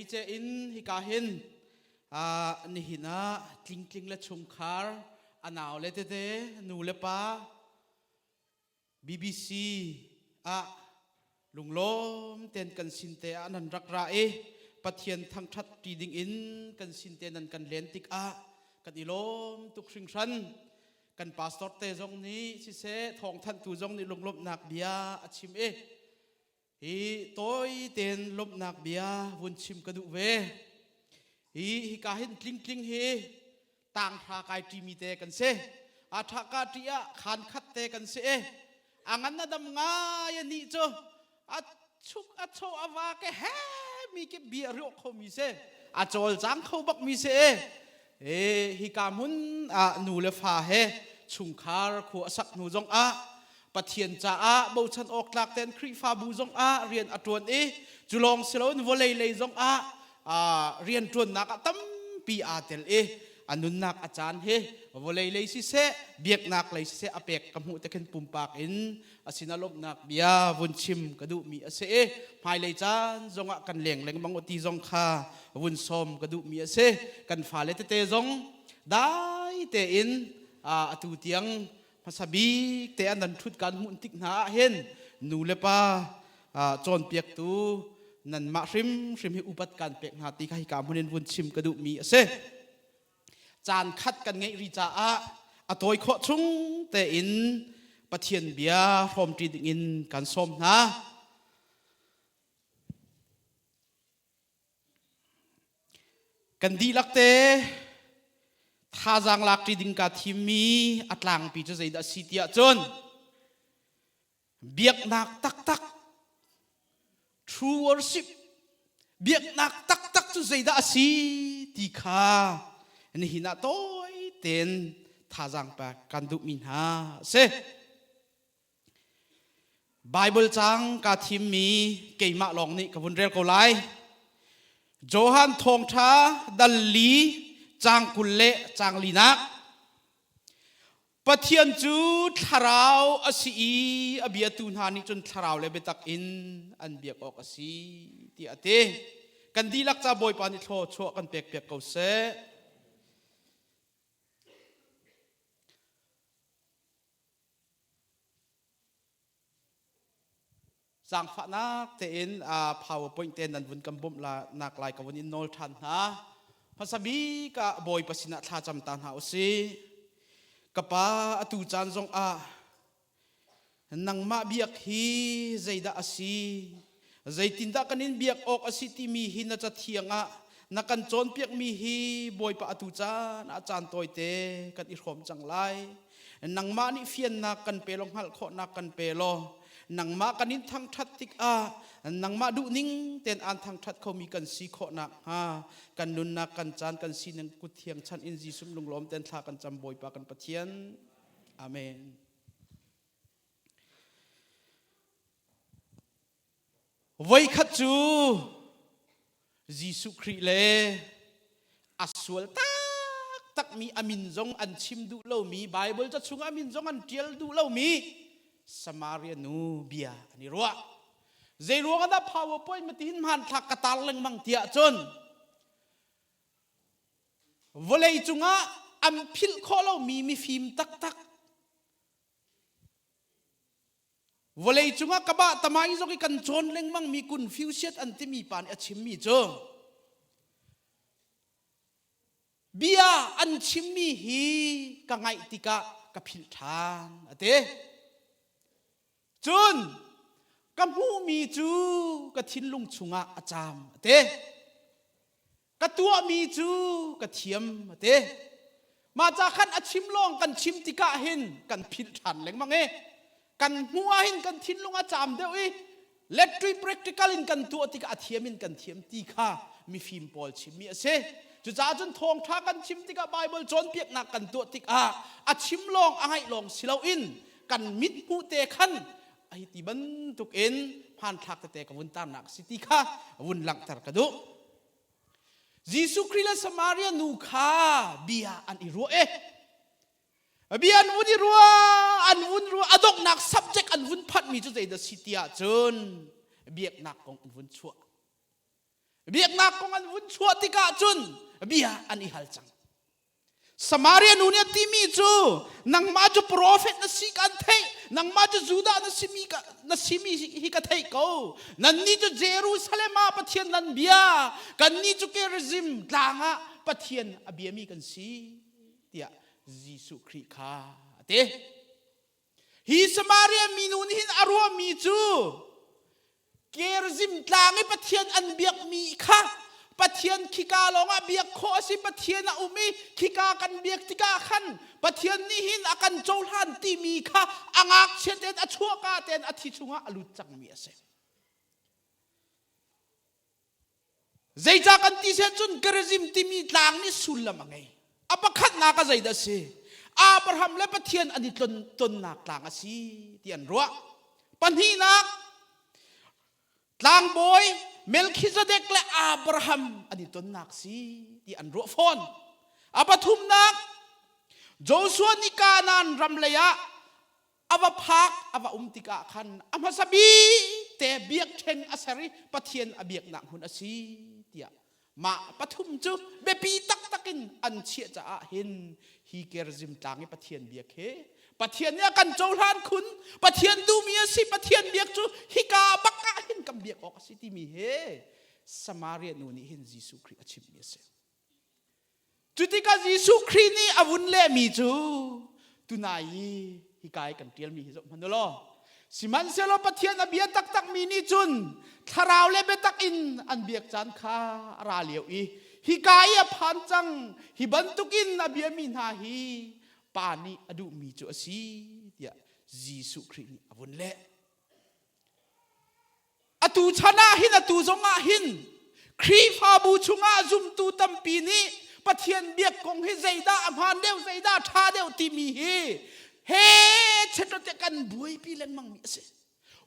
เจอินฮิกาเห็นนี่หินะคลิงคลิงและชุมคาร์อันเอาเลเตนูเลปาBBC ลุงล้มเต้นกันสินเตอนันรักราปัทยันทั้งชัดตีดิ่งอินกันสินเตนันกันเลนติกกันอีล้มตุกสิงชันกันพาสตอร์เตจงนี้สิเสทองทันตูจงนี้ลุงล้มนักเบียอาชิมฮีตัวเต้นลบนักเบียวุ่นชิมกระดูเวฮีกาเห็นคลิงคลิงเฮต่างทากายจีมีเตกันเสอาทากาจียขันขัดเตกันเสอังันนัดมง่ายนี่จ้ะอาชุกอาโชอาวาเกเฮมีเก็บเบียร์รกเขามีเสอาโจลจังเขาบักมีเสฮิกามุนนูเลฟ้าเฮชุงคาร์ขัวสักนูจงปัทยันจ้าบูชันออกหลักเต้นครีฟาบูจงเรียนอัตวนจุลองเซลน์วอลเลยจงเรียนจวนนักตั้มปีเตลอันนุนนักอาจารย์วอลเลยสิเสเบียกนักเลยสิเสอเปกกำหูตะเข็นปุ่มปากสินาลบนักเบียวุนชิมกระดูมีเสภายเลยจานจงกันเลี้ยงเลงบังอตีจงคาวุนสมกระดูมีเสกันฟ้าเลเตจงได้เตอินตูเตียงภาษาบีเตอันนั้นทุดการมุนติกหาเห็นนูเลปาจอนเปียกตูนันมาริมให้อุปัตการเปียกหาตีข้าการมุนเนวุนชิมกระดูมีเสจานคัดกันไงริจาตัวขอชุงเตอินปะเทียนเบียพร้อมจีดินกันสมนะกันดีลักเตถ้าจังลักจีดิงกาทีมีอัตลังปีจะใจดัสิทยาจนเบียกนักตักตัก true worship เบียกนักตักตักจะใจดัสิติขานี่หินาโต้เต็นถ้าจังไปกันดุมินหาเสไบเบิลจังกาทีมีเกี่ยมาลองนี่กับวันเรียกเขาไลโจฮันทงชาดัลลีจางกุลเละจางลีนักปะเทียนจูทาราวอสีอเบียตูนหานิจนทาราวเลเบตักอินอันเบียกออกอสีที่อเตกันดีลักจะบอยปานิโทชัวกันเปียกเปียกเกาเสสังฝานักเต็นPowerPointเต็นนันวันกำบุมละนักไลกับวันอินโนลทันนะภาษาบีกับบอยปัสนาท่าจำตานหาอุสิกับป้าตูจานจงนังมาเบียกฮีใจดาอสีใจตินดากันินเบียกออกอสิที่มีหินจะเทียงนักกันจนเปียกมีฮีบอยป้าตูจานอาจารย์ตัวเตกันอิรมจังไลนังมานิเฟียนนักกันเปลงหัลโคนักกันเปโลนังมากันินทางทัดติกนังมาดูนิ่งเต้นอันทางทัดเขามีกันสีโคนักกันนุนนักกันจานกันสีนังกุเทียงชันอินจีสุมลุงล้อมเต้นทากันจำบอยปากันปะเทียนอาเมนไว้ขัดจูยิสุคริเลอัสวลตักมีอามินจงอันชิมดูเล่ามีไบเบิลจะชุงอามินจงอันเทียลดูเล่ามีสมาเรียนูเบียนี่รัวเจรัวกันได้ PowerPoint มาทิ้งมันทักกระตัลเลงมังเตียจนวเลยจุงอันพิลข้อเรามีฟิล์มตักตักวเลยจุงกบ้าทำไมจงกันจนเลงมังมีกุนฟิวเชตอันที่มีปานชิมมีจงเบียอันชิมมีฮีกังไงติกะกับพิลทานเตจุนกำหูมีจูกะทินลุงชุงอาจามเตกะตัวมีจูกะเทียมเตมาจากขันอาชิมลองกันชิมติกะเห็นกันพิลทันเล็งมังกันหัวเห็นกันทินลุงอาจามเดียวเล็กทรี practical อินกันตัวติกะเทียมอินกันเทียมติกะมีฟิล์มบอลชิมมีเสจุจ้าจนทองท้ากันชิมติกะไบเบิลจนเปียกหนักกันตัวติกะอาชิมลองไอลองสิเลาอินกันมิดหูเตขันไอติบันตุกเอ็นผ่านทักแต่กับวุนตามนักสิติค่ะวุนหลังตรกดุยิสุคริสต์สมาเรียนูคาเบียอันอิรัวเบียอันวุนอิรัวอันวุนรัวอดกนัก subject อันวุนพัดมีจุดใจเดสิติอาจนเบียกนักของอันวุนชัว biak nak kong an vun chua tika chun bia an ihal chang Samaria nunia timi chu nang ma chu prophet na si kan thei nang ma chu Juda na simi hi ka thei ko nan ni chu Jerusalem ma pathian nan bia kan ni chu ke regime tlanga pathian abiami kan si tia Jesu Christ kha te hi Samaria minun hin arwa mi chu ke regime tlangi pathian an biak mi kha pathian khika longa biak kho si pathian a umi khika kan biak tika khan pathian ni hin akan cholhan ti mi kha angak cheten a chuaka ten a thi chunga alu chang mi ase zaita kan ti se chun kerizim ti mi tlang ni sulam angai apakhat na ka zaida se Abraham le pathian ani ton nak tlang asi tian ro panhi nak tlang boy Melchizedek le Abraham ani ton nak si ti an ro phon apathum nak Joshua ni kanan ramleya ava phak ava umtika khan amasabi te biak theng asari pathian abiak nak hun asi tia ma pathum chu bepi tak takin an chia cha hin hi kerzim tangi pathian biak he pathian ya kan cholhan khun pathian du mi si pathian biak chu hika baka hin kam biak ok si ti mi he Samaria nu ni hin Jesu Christ achim mi se tutika Jesu Christ ni avun le mi chu tunai hikai kan tial mi hizo manolo siman selo pathian abia tak tak mi ni chun tharau le betak in an biak chan kha ra liu I hikai a phan chang hi bantukin abia mi na hi pani adu mi chu asi ya Jesu Christ ni avun le atu chana hin atu zonga hin khri fa bu chunga zum tu tampi ni pathian biak kong he zaida amhan deu zaida tha deu ti mi hi he chetote kan buai pi leng mang mi ase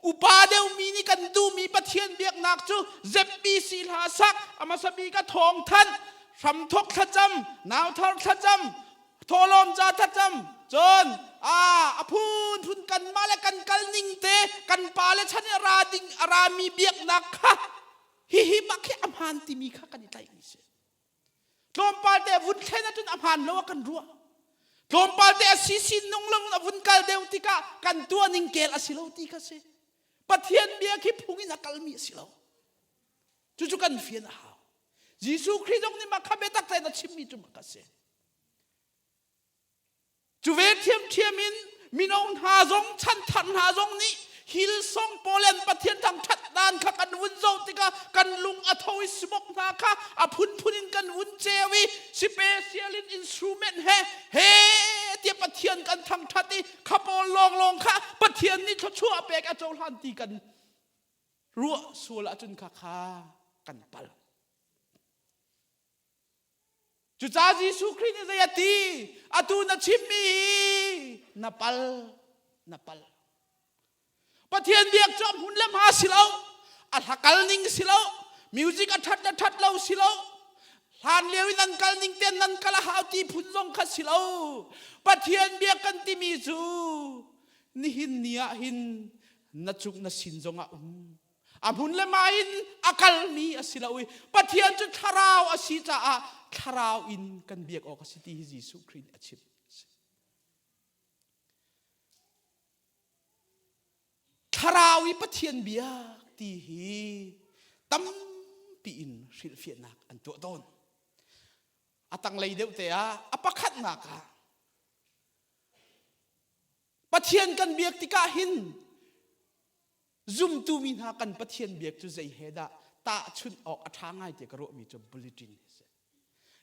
upa deu mi ni kan du mi pathian biak nak chu zeppi sil ha sak amasabi ka thong than ram thok thacham naw thar thacham tholom ja thacham chon aphun phun kan male kan kalning te kan pale chane rading arami biak nak kha hi makhe amhan ti mi kha kan itai ni se tlom palte vun thena tun amhan lo kan ruwa tlom palte asisin nong long vun kal deu tika kan tua ning kel asilo tika se pathian bia ki phungi na kalmi asilo chu kan fian ha Jesu Christ ong ni makhabe tak ta na chimmi tu makase chu ve thiam in minong ha zong chan than ha zong ni hil song polen pathian thang that dan kha kan vun zo tika kan lung athoi smok na kha aphun phunin kan vun chewi special instrument he tia pathian kan thang thati khapol long kha pathian ni thua pek a chol han ti kan ruwa sula chun kha kan pal chu cha Jesu Christ ni zayati atu na chimmi napal pathian biak chom hun lam ha silo al hakal ning silo music athat lo silo han lewin nan kal ning ten nan kala hauti phunjong kha silo pathian biak kan ti mi chu ni hin nia hin na chuk na sinjonga abun le main akal mi asilawi pathian chu tharau asi cha tharau in kan biak ok asiti Jesu Christ achip tharawi pathian biak ti hi tam pi in hril fiat nak an to don atang lei deu te apakhat na ka pathian kan biak tika hin zoom tu min ha kan pathian biak chu zai heda ta chun ok athangai te karo mi chu bulletin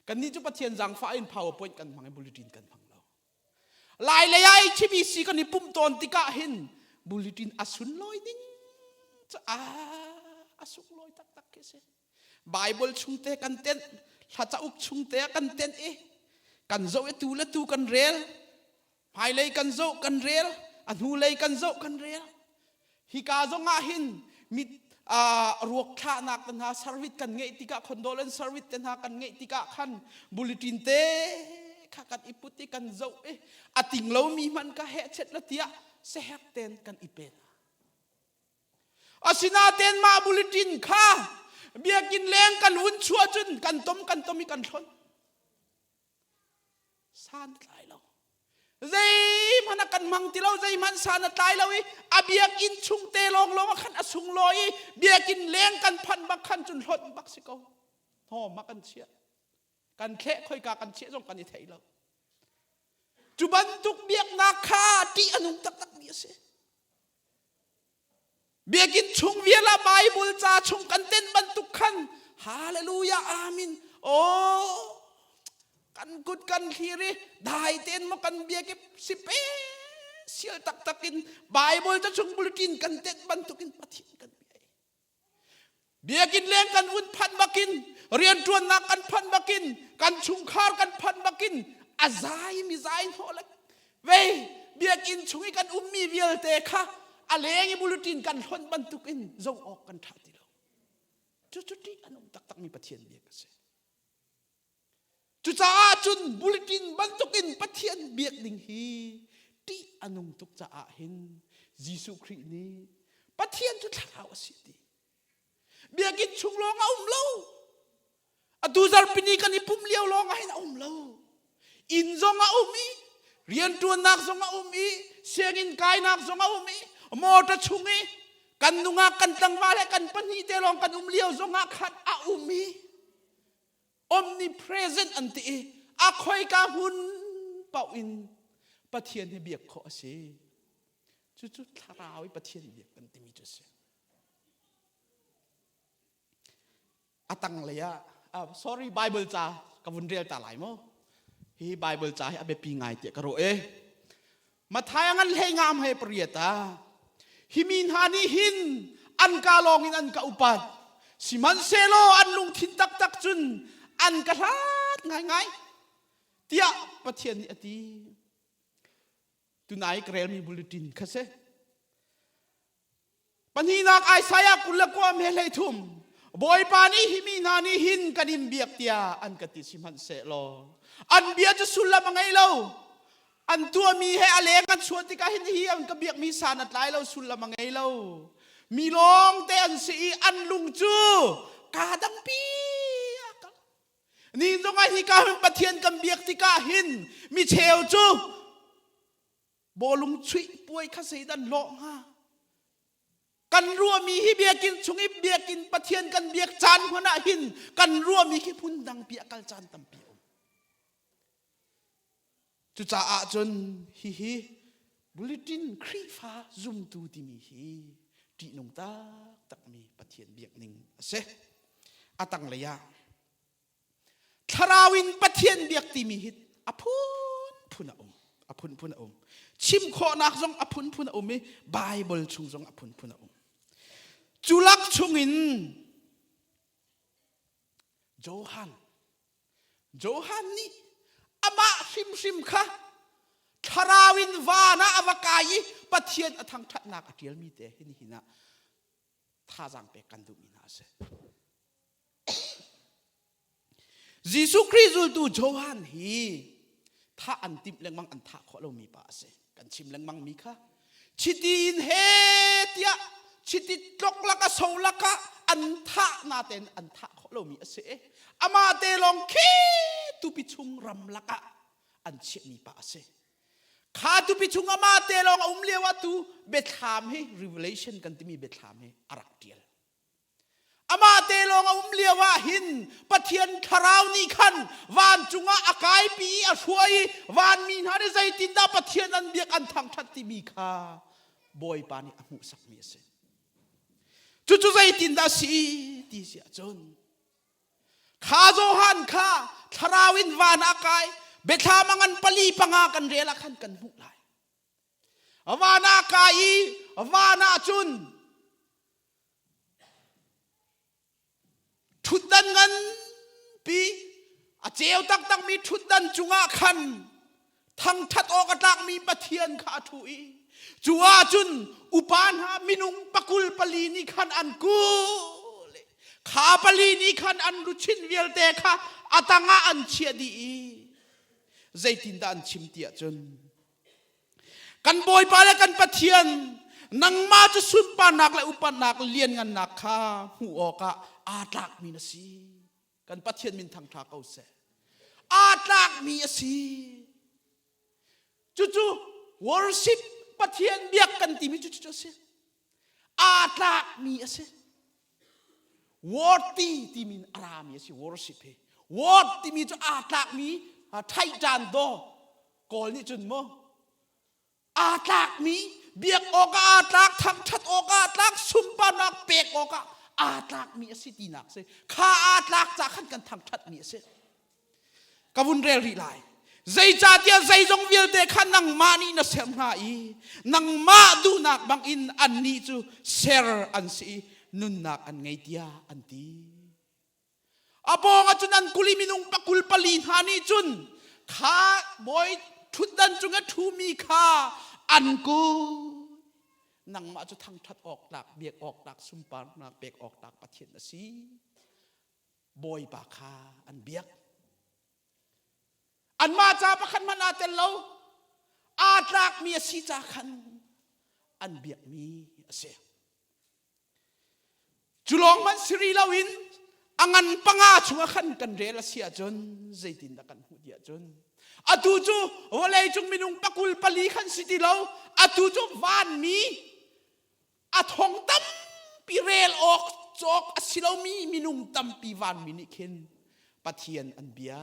kan ni chu pathian jang fa in PowerPoint kan mangai bulletin kan phang lo lai le ai chibi si kan ni pum ton tika hin bulletin asun loi ding cha asuk loi tak ke se Bible chungte kan ten thacha uk chungte kan ten kan zo tu la tu kan rel hai lei kan zo kan rel anu lei kan zo kan rel hi ka zo nga hin mit ruak kha nak tan ha service kan ngei tika condolence service tan ha kan ngei tika khan bulletin te kha kan iputi kan zo ating lo mi man ka he chet la tia se hek ten kan ipen asina ten ma bulletin kha เบียกินแรงกันวุ่นชัวจุนกันต้มมีกันทนสานตายเราใจมันกันมังที่เราใจมันสานตายเราอาเบียกินชุงเตลองขันอสุงลอยเบียกินแรงกันพันบักขันจุนทนบักสิเขาหอมมากันเชียกันแค่ค่อยกากันเชียส่งกันในไทยเราจุบันทุกเบียกนาคาที่อนุตักเนี่ยเสียเบียกินชงเวียละไบเบิลจ่าชงกันเต้นบันทุกขันฮาเลลูยาอามินโอ้กันกุดกันทีรีได้เต้นมากันเบียกิสิเปเสียตักกินไบเบิลจะชงบุลกินกันเต้นบันทุกินปะทินกันเบียกินเลี้ยงกันวุ่นพันบักินเรียนจวนนักกันพันบักินกันชุงคาร์กันพันบักินอาใจมีใจโหเลยเว้ยเบียกินชงกันมีเวียลเตะค่ะอะไรอย่างบุลตินกันทนบันทุกินจงออกกันทัดทีเราจุดที่อนุตักมีปะเทียนเบียกันเสียจุดจ้าจุนบุลตินบันทุกินปะเทียนเบียกดิ่งฮีที่อนุตุกจ้าเห็นยิสุครินี้ปะเทียนจุดท้าวสิดีเบียกินชุงลองเอาเล่าอดูจารปินีกันอีปุ่มเลี้ยวลองให้เอาเล่าอินจงเอามีเรียนตัวนักจงเอามีเสียงินกายนักจงเอามีมอตชุงกันนุงกันตั้งว่าและกันปนีเตลองกันเลี้ยวจงขัดเอามีomnipresent อันตีอาคอยกาหุนเป่าอินปะเทียนให้เบียกขอเสียจุดทาราวปะเทียนเบียกกันตีมีจุดเสียอาตังเลยอะsorry Bible จ้ากับวันเรียลตาไหลมั้งฮี Bible จ้าให้อาเบปีไงเตียกระโรมาทายงั้นให้งามให้เปรียตาฮิมินฮานีหินอันกาลองอินอันกาอุปัดสิมันเซโลอันลุงทินตักจุนอันกระทัดง่ายเตียปะเทียนนี่อดีตุนายเกรลมีบุลตินค่ะเซปัญหานักไอสายกุลกวามเฮเลทุมบอยปานีฮิมินานีหินกันอินเบียกเตียอันกติสิมันเสโลอันเบียจะสุลละมังไงเราอันตัวมีให้อเลกันชวนที่กาหินฮีอันกเบียกมีสานัดไลเราสุลละมังไงเรามีลองแต่อันสีอันลุงจูกาดังปีนี่ตรงไอ้ที่กาเป็นปะเทียนกันเบียกที่กาหินมีเชลจูโบลุงชุยป่วยข้าศึกดันหลงฮะกันรัวมีฮิเบียกินชงฮิเบียกินปะเทียนกันเบียกจานหัวหน้าหินกันรัวมีขี้พุ่นดังเปียกัลจานตั้มเปียวจุจ่าอาจนฮิบุลตินครีฟ้าซุ่มตูที่มีฮีตีนงตักมีปะเทียนเบียกหนึ่งเสอาตังเลยะทาราวินปะเทียนเบียกที่มีฮิตอภุนพุนอภุนพุนอมชิมขอนักจงอภุนพุนอมมีไบเบิลชุงจงอภุนพุนอมจุลักชงอินโจฮันนี่อามาชิมค่ะทาราวินวานะอวกายปะเทียนทางทัดนักเดียลมีแต่หินหินะท่าจังเปกันดูมีนาเสยิสุคริสต์ตูโจฮันฮีถ้าอันติมเล็งมังอันท่าขอเรามีป่าเสกันชิมเล็งมังมีค่ะชิดินเฮตียชิดิตกลักโซลักอันท่านาเตนอันท่าขอเรามีเสอามาเตลองคีตุปิชุงรำลักอันเชื่อมีป่าเสข้าตุปิชุงอามาเตลองเลียวตูเบทลามให้ revelation กันที่มีเบทลามให้อารักเดียลอามาเตลองเลียวหินปะเทียนคาราวนี่ขันวานจุงอากายปีอช่วยวานมีนาได้ใจตินดาปะเทียนอันเบียกอันทางทัดที่มีข้าบอยปานี่อมุสักมีเสจู่ๆใจตินดาสีที่เสียจนข้าโจฮันข้าคาราวินวานอากายเบทามังอันปลีปังอากันเรลักขันกันมุกไลวานอากายวานาจุนทุดดันเงินปีอาเจียวตักมีทุดดันจุงอาขันทั้งทัดออกตักมีปะเทียนขาถุยจัวจุนอุปานหามินุงปะกุลปลีนี่ขันอันกูขาปลีนี่ขันอันรุชินเวียลเตค่ะอาตังอันเชียดีใจตินดานชิมเตียจนกันบอยปาและกันปะเทียนนังมาจะสุนปานักและอุปนักเลียนกันนักข้าหูออกะ อาตากมีนะสิกันปัทเทียนมินทางทาเกาเสอาตากมีสิจู่ๆ worship ปัทเทียนเบียกกันที่มีจู่ๆเสอาตากมีสิword ti min arami si worship he word ti mi chu atlak mi thai jan do kol ni chun mo atlak mi biak oka atlak thang that oka atlak sumpa nak pek oka atlak mi si tinak se kha atlak cha khan kan thang that mi se kavun re ri lai zai cha tia zai jong vil te khan nang ma ni na sem ha I nang ma du nak bang in an ni chu share an si nun nak an ngay tia an ti apo nga chun an kuli minung pakul palin hani chun kha boy thudan chunga thu mi kha an ku nang ma chu thang that ok lak biak ok lak sumpar na pek ok lak pathian na si boy pa kha an biak an ma cha pa khan man atel lo atlak mi si cha khan an biak mi ase julong man siri lawin angan panga chunga khan kan rela sia jon zaitin da kan hudia jon atu chu walai chung minung pakul pali khan siti lo atu chu van mi athong tam pi rel ok chok asilo mi minung tam pi van mi ni khen pathian an bia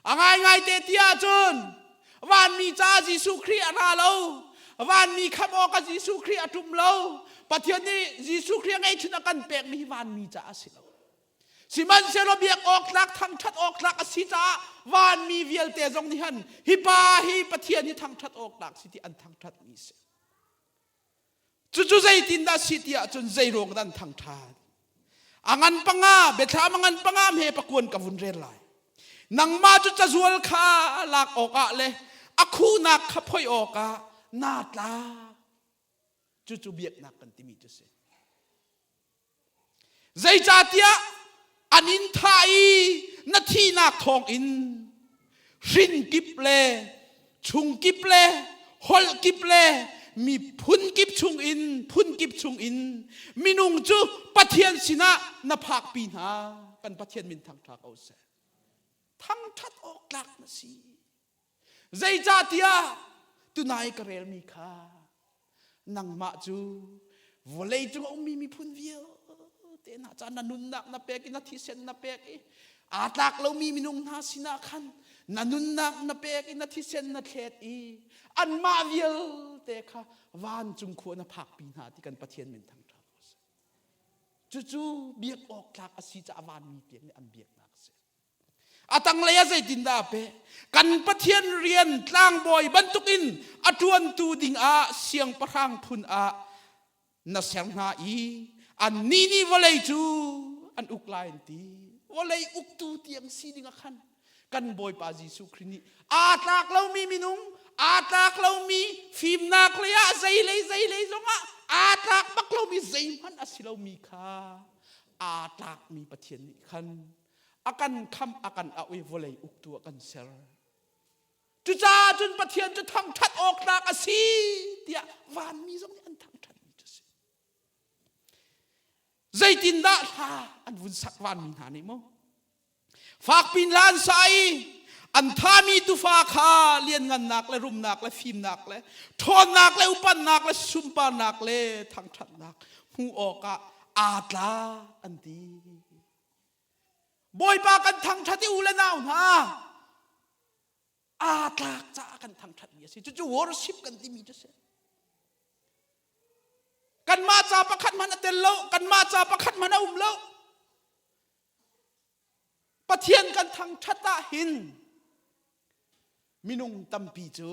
angai ngai te tia jon van mi cha jisu khri ana lo van mi kham ok jisu khri atum lo pathian ni jisu khri ngai chuna kan pek mi van mi cha asilo siman selo biak ok lak thang that ok lak asi cha van mi vial te jong ni han hi pa hi pathian ni thang that ok lak siti an thang that mi se chu zai tin da siti a chun zai rong dan thang that angan panga betha mangan panga me pakun ka vun rel lai nang ma chu cha zual kha lak oka le akhu nak kha phoi oka na tla chu biak nak kan timi chu se zai cha tia anin thai na thi nak thong in rin kip le chung kip le hol kip le mi phun kip chung in minung chu pathian sina na phak pin ha kan pathian min thang thak au se thang that ok lak na si zai cha tia tunai ka rel mi kha nang ma chu volei chu ong mi phun vial te na cha na nun nak na pek na thi sen na pek atlak lo mi minung na sina khan na nun nak na pek na thi sen na thet an ma vial te kha van chung kho na phak pi na ti kan pathian min thang tha chu biak ok lak asi cha van mi pek ni an biak nak se atang leya zai tin da pe kan pathian rian tlang boy bantukin atuan tu ding a siang parang phun a na sang na an ni volei chu an uklain ti volei uk tu tiang si ding a khan kan boy pa jisu khrini atlak lo mi minung atlak lo mi phim nak leya zai lei zonga atlak bak lo mi zai man asilo mi kha atlak mi pathian ni khan akan kham akan awi volei uktu akan ser chu cha chun pathian chu thang that ok nak asi tia van mi zong an thang that mi chu se zaitin da ha an vun sak van mi ha ni mo fak pin lan sai an thami tu fa kha lian ngan nak le rum nak le phim nak le thon nak le upan nak le sumpa nak le thang that nak hu oka atla anti boy pa kan thang thati ulan naw na atlak cha kan thang that mi si chu worship kan ti mi chu se kan ma cha pa khat man atel lo kan ma cha pa khat man lo pathian kan thang thata hin minung tampi chu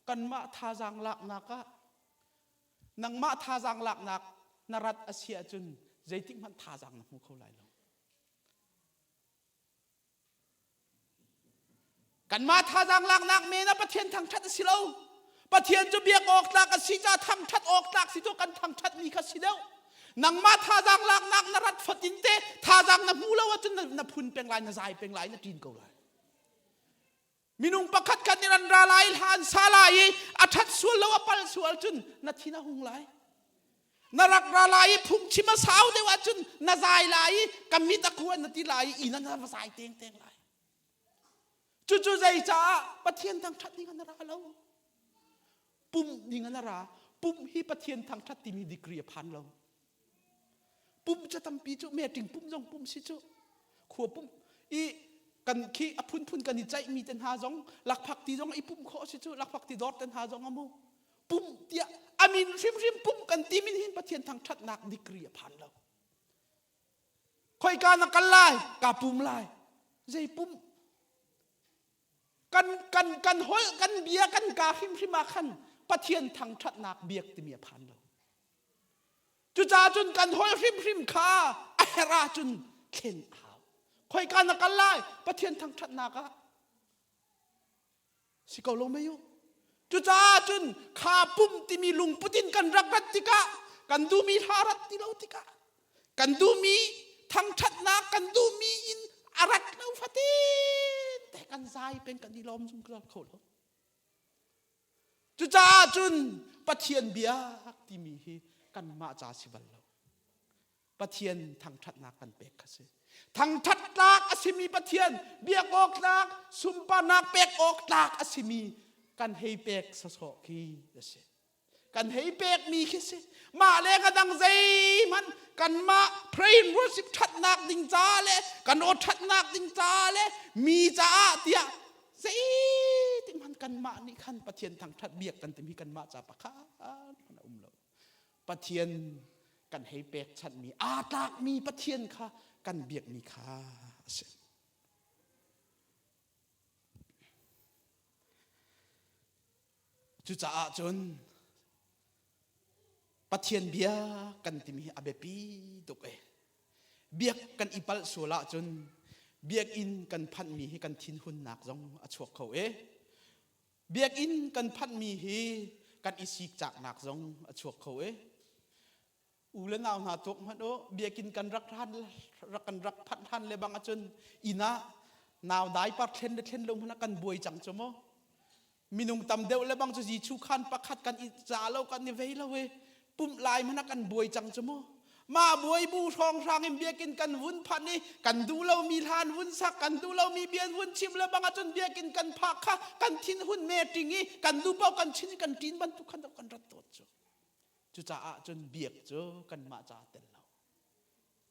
kan ma tha jang lak naka nang ma tha jang lak nak narat asia chun zaiting man tha jang na mu khau lai loกันมาท่าจางลักนักเมนะประเทศทางชัดสิเราประเทศจะเบียกออกจากสิจ้าทางชัดออกจากสิตัวกันทางชัดมีข้าสิเดียวนังมาท่าจางลักนักนรัดฟัดจินเตท่าจางนับมูแล้วว่าจนนับพุนเป็นลายนับใจเป็นลายนับจีนเกาลายมินุงประคัดกันนิรันดร์ลายหันซาลายอัฐัดส่วนแล้วว่าปัลส่วนจนนับทีน่าหงลาย นรักราลายพุ่งชิมาสาวเดว่าจุนนาใจลายกัมมิตะกวนนาทีลายอีนั่นน่าใจเตียงเตียงลายจู่ๆใจจ้าปะเทียนทางชัดนี่กันนะราเราปุ่มนี่กันนะราปุ่มฮีปะเทียนทางชัดที่มีดีกรีพันเราปุ่มจะทำปีจุเมติงปุ่มจงปุ่มสิจุขัวปุ่มอีกันขี้อพุนพุนกันใจมีเต็นหาจงหลักผักตีจงอีปุ่มข้อสิจุหลักผักตีดอดเต็นหาจงอมูปุ่มเดียอามินริมปุ่มกันตีมินหินปะเทียนทางชัดนักดีกรีพันเราคอยการนักกันไล่กาปุ่มไล่ใจปุ่มกันห้อยกันเบียกันกาหิมมาขันปะเทียนทางชัดนักเบียกตีเมียพันเราจุจ่าจุนกันห้อยริมขาไอราจุนเข็นเอาคอยการนักกันไล่ปะเทียนทางชัดนักสิเกาลงไม่อยู่จุจ่าจุนขาปุ่มที่มีลุงปุตินกันรักรัตติกะกันดูมีทารัตติเลาติกะกันดูมีทางชัดนักกันดูมีอินอารัตเลาฟัติแต่กันใจเป็นกันดีลอมจุนกระโดดจุจ่าจุนปะเทียนเบียกที่มีกันมาจ่าสิวันเราปะเทียนทางชัดนักกันเปกกสิทางชัดนักอสิมีปะเทียนเบียกออกนักสุมปานักเปกออกนักอสิมีกันให้เปกสะสอกขี้เดชกันให้เปกมีขี้สิมาเลกันดังใจมันกันมาเพลงรู้สิบชัดนักดิงจ้าเลยกันอดชัดนักดิงจ้าเลยมีจ้าเตียสิที่มันกันมานี่ขันปะเทียนทางชัดเบียกกันแต่มีกันมาจ่าปะข้ามันอุ้มเราปะเทียนกันให้เปกชัดมีอาตากมีปะเทียนค่ะกันเบียกมีค่ะจุจ่าจนปะเทียนเบียกันที่มีอาเบปีตุกเบียกกันอีปัลสุละจนเบียกอินกันพันมีให้กันทิ้นหุ่นหนักจงอชวกเขาเบียกอินกันพันมีให้กันอีสิกจากหนักจงอชวกเขาอูเลนาวนาตุกมันโอเบียกินกันรักท่านรักกันรักพันท่านเลยบางจนอีน่านาวได้ปัดเทนเดเทนลงพนักกันบวยจังจมมีนุ่งตำเดียวเลยบางจุดชูขันประคัดกันอีจ่าเรากันนี่เว้ยละเว้ยปุ่มลายพนักกันบวยจังจมมาบวยบูทองทางเบียกินกันวุ้นพันนี่กันดูเรามีทานวุ้นสักกันดูเรามีเบียนวุ้นชิมเลยบางจนเบียกินกันผักค่ะกันทิ้นหุ่นเมติงี้กันดูเป้ากันชิ้นกันกินบรรทุกขันตะกันรัดตัวจุจ่าจนเบียกเจอกันมาจ่าเต็นเรา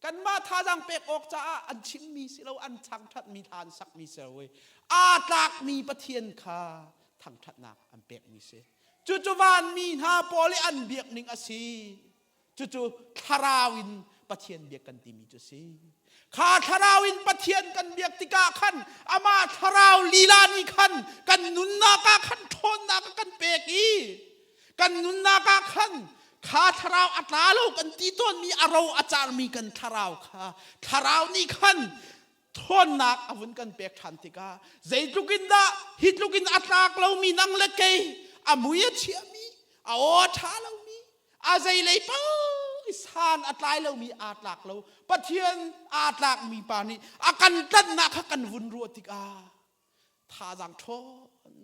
กันมาท่าจังเปกออกจ่าอันชิ้นมีสิเราอันชังทัดมีทานสักมีเสวยอาตากมีปะเทียนคาทางทัดนักอันเปกมีเสจุวานมีหาโปลิอันเบียกนิงอสีจุคาราวินปะเทียนเบียกกันตีมีจุสีขาคาราวินปะเทียนกันเบียกติกาขันอามาคาราวลีลานีขันกันนุนนากาขันทนนากากันเปกีกันนุนนากาขันข้าทาราวอัตลาโลกันตีต้นมีอารมณ์อาจารย์มีกันทาราวข้าทาราวนี่ขันทนนักอาวุธกันเปียกทันติกาใจลูกินดาฮิตลูกินอัตลากเรามีนังเล็กเกยอามุยเชียมีอาโอชาเรามีอาใจเลยป้าสานอัตลายเรามีอัตลากเราปะเทียนอัตลากมีปานีอากันตันนักกันวุนรัวติกาท่าจังโท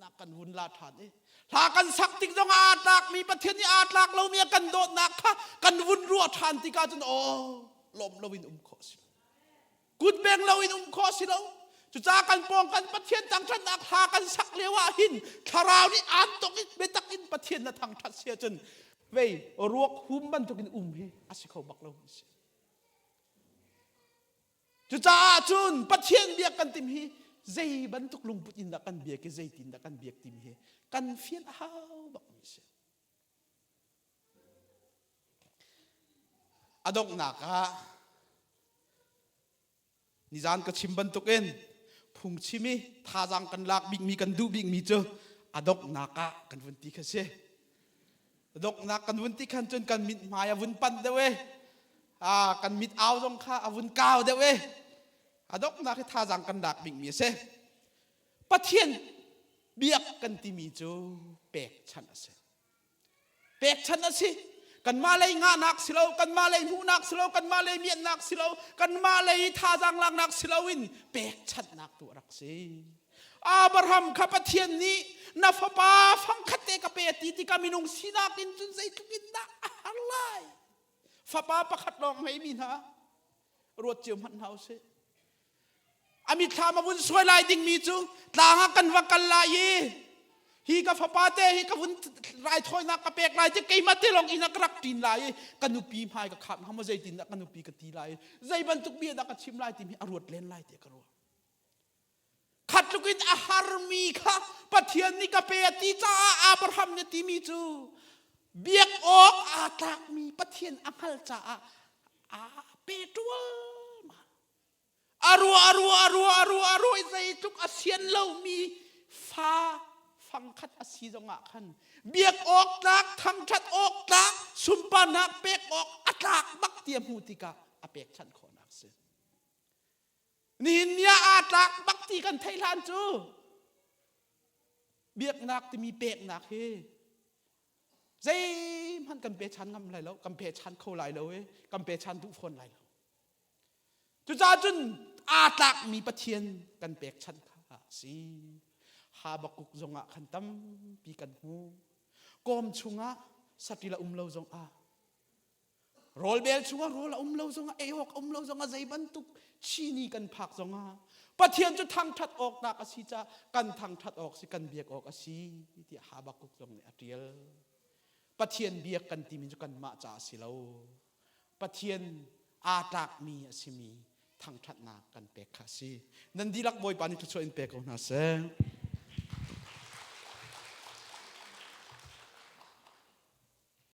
นักกันวุนลาทานถ้ากันสักติกจงอาตากมีประเทศนี้อาตากเรามีกันโดดนักค่ะกันวุ่นรัวทานติกาจนโอ้ลมเราวินคอสิกุดเบงเราวินคอสิเราจุจ่ากันปองกันประเทศต่างชาตินักหากันสักเลวะหินคาราวนี่อ่านตกินเบตักินประเทศนั้นทางทัศเสียจนเว้ยรวกหุ่มบันตกินเฮอาศัยเขาบักเราจุจ่าจุนประเทศเบียกันติมเฮใจบรรทุกลุงปุตินดักกันเบียกใจตินดักกันเบียกติมเฮกันเฟียนหาวบักมิเสอดอกนักฮะนิจานก็ชิมบรรทุกเองพุงชิมิท่าจังกันลักบิ๊กมีกันดูบิ๊กมีเจออดอกนักกันวันที่เขาเสอดอกนักกันวันที่ขันจนกันมิดหมายวันปันเดเวกันมิดเอาจงข้าวันก้าวเดเวอดอกนักท่าจังกันลักบิ๊กมีเสปะเทียนเบียกกันที่มีจูเปกชันนะสิเปกชันนะสิกันมาเลยงานักสิเรากันมาเลยหูนักสิเรากันมาเลยเมียนนักสิเรากันมาเลยท่าจังลังนักสิเราวินเปกชันนักตัวรักสิอาบราฮัมข้าพเทียนนี้นับป้าฟังขัดเตกเปตีที่กามินุงสินากินจนใจทุกินนะอะไร ฟ้าป้าประคัดลองไม่มีนะรวดเจียวมันเฮาเสอามิทามาบุญสวยลายดิ่งมีจูต่างกันว่ากันลายฮีกับฟ้าป้าเตฮีกับบุญลายถอยนักกระเปกลายจะเกี่ยมาเตลองอินักรักตีนลายกันนุปีพายกับขับทำมาใจตีนนักกันนุปีกับตีลายใจบรรทุกเบียนักชิมลายตีมีอรวดเล่นลายเตะกระรัวขัดลูกินอาหารมีค่ะปะเทียนนี่กับเปตีจ้าอาบรามเนี่ยตีมีจูเบียกออกอาตากมีปะเทียนอังคัลจ้าอาเปตัวมาอารัวใจทุกอาเซียนเรามีฟ้าฟังคัดอาศีจงอ่ะขันเบียกออกตากทั้งชัดออกตากสุมปานะเปกออกอาตากบักเตียมูติกาอาเปกฉันขอนักเสนี่เนี่ยอาตากบักตีกันไทยลานจูเบียกนักที่มีเปกนักเฮใจมันกันเปชันกำไรแล้วกำเปชันเข้าไหลแล้วเว้ยกำเปชันทุกคนไหลแล้วจุจ้าจุนอาตากมีประเทียนกันเปกชันค่ะสิหาบักกุกจงอ่ะขันตั้มปีกันหูกอมชุงอ่ะสัตย์ละเราจงอ่ะโรลเบลชุงอ่ะโรลเราจงอ่ะเอฮอกเราจงอ่ะใจบรรทุกชีนีกันผักจงอ่ะประเทียนจะทางทัดออกนักสิจ้ากันทางทัดออกสิกันเบียกออกสิที่หาบักกุกจงเนี่ยเรียลประเทียนเบียกกันตีมิจุกันมาจ่าสิเราประเทียนอาตากมีสิมีทางทัดนากันเปกค่ะสินั่นดีลักบอยปานิทุกส่วนเปกของนาเซ